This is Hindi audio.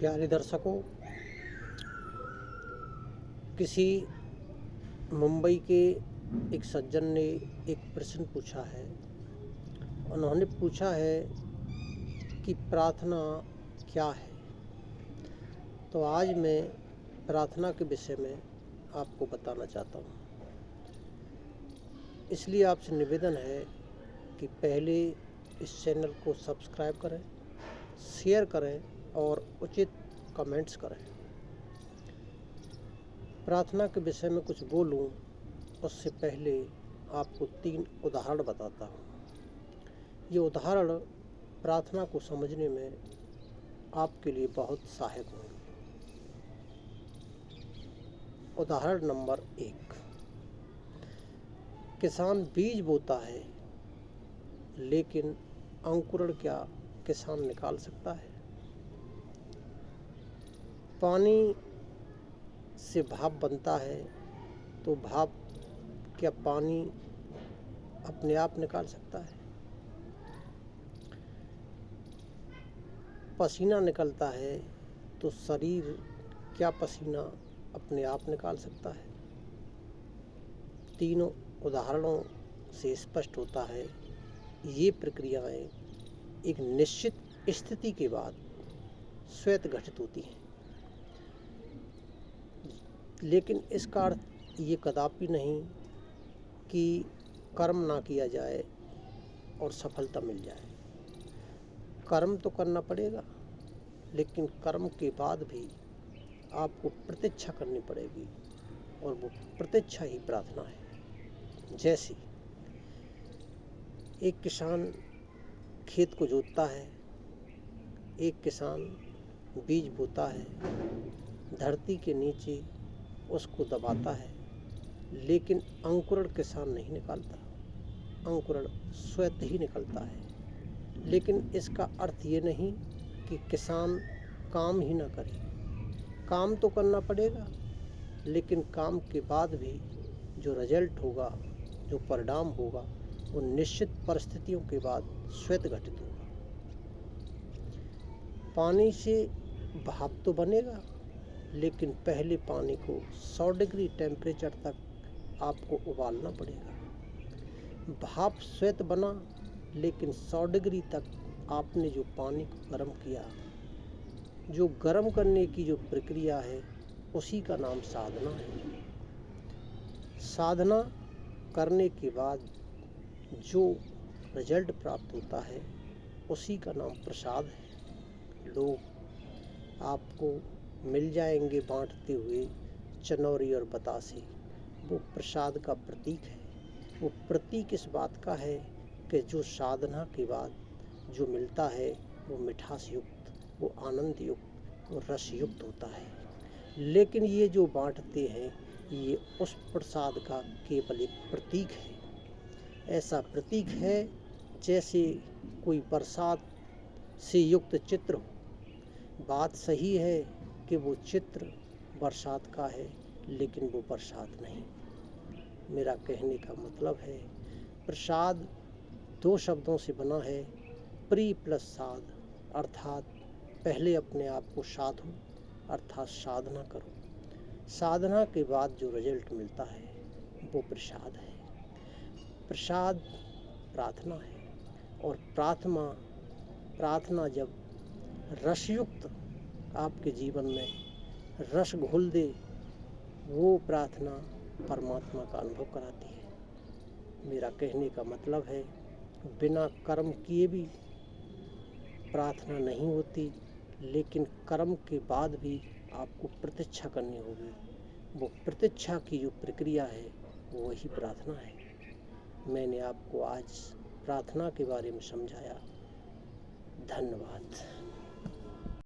प्यारे दर्शकों, किसी मुंबई के एक सज्जन ने एक प्रश्न पूछा है। उन्होंने पूछा है कि प्रार्थना क्या है। तो आज मैं प्रार्थना के विषय में आपको बताना चाहता हूँ। इसलिए आपसे निवेदन है कि पहले इस चैनल को सब्सक्राइब करें, शेयर करें और उचित कमेंट्स करें। प्रार्थना के विषय में कुछ बोलूं उससे पहले आपको 3 उदाहरण बताता हूं। ये उदाहरण प्रार्थना को समझने में आपके लिए बहुत सहायक होंगे। उदाहरण नंबर 1, किसान बीज बोता है, लेकिन अंकुरण क्या किसान निकाल सकता है? पानी से भाप बनता है, तो भाप क्या पानी अपने आप निकाल सकता है? पसीना निकलता है, तो शरीर क्या पसीना अपने आप निकाल सकता है? तीनों उदाहरणों से स्पष्ट होता है, ये प्रक्रियाएं एक निश्चित स्थिति के बाद स्वतः घटित होती हैं। लेकिन इसका अर्थ ये कदापि नहीं कि कर्म ना किया जाए और सफलता मिल जाए। कर्म तो करना पड़ेगा, लेकिन कर्म के बाद भी आपको प्रतीक्षा करनी पड़ेगी, और वो प्रतीक्षा ही प्रार्थना है। जैसे एक किसान खेत को जोतता है, एक किसान बीज बोता है, धरती के नीचे उसको दबाता है, लेकिन अंकुरण किसान नहीं निकालता, अंकुरण स्वतः ही निकलता है। लेकिन इसका अर्थ ये नहीं कि किसान काम ही ना करे। काम तो करना पड़ेगा, लेकिन काम के बाद भी जो रिजल्ट होगा, जो परिणाम होगा, वो निश्चित परिस्थितियों के बाद स्वतः घटित होगा। पानी से भाप तो बनेगा, लेकिन पहले पानी को 100 डिग्री टेम्परेचर तक आपको उबालना पड़ेगा। भाप स्वतः बना, लेकिन 100 डिग्री तक आपने जो पानी को गर्म किया, जो गर्म करने की जो प्रक्रिया है, उसी का नाम साधना है। साधना करने के बाद जो रिजल्ट प्राप्त होता है, उसी का नाम प्रसाद है। लोग आपको मिल जाएंगे बांटते हुए चनौरी और बतासे। वो प्रसाद का प्रतीक है। वो प्रतीक इस बात का है कि जो साधना के बाद जो मिलता है, वो मिठास युक्त, वो आनंद युक्त, वो रस युक्त होता है। लेकिन ये जो बांटते हैं, ये उस प्रसाद का केवल एक प्रतीक है। ऐसा प्रतीक है जैसे कोई बरसात से युक्त चित्र हो। बात सही है कि वो चित्र बरसात का है, लेकिन वो बरसात नहीं। मेरा कहने का मतलब है, प्रसाद 2 शब्दों से बना है, प्री प्लस साध, अर्थात पहले अपने आप को साधो, अर्थात साधना करो। साधना के बाद जो रिजल्ट मिलता है, वो प्रसाद है। प्रसाद प्रार्थना है, और प्रार्थना जब रसयुक्त आपके जीवन में रस घोल दे, वो प्रार्थना परमात्मा का अनुभव कराती है। मेरा कहने का मतलब है, बिना कर्म किए भी प्रार्थना नहीं होती, लेकिन कर्म के बाद भी आपको प्रतीक्षा करनी होगी। वो प्रतीक्षा की जो प्रक्रिया है, वो वही प्रार्थना है। मैंने आपको आज प्रार्थना के बारे में समझाया। धन्यवाद।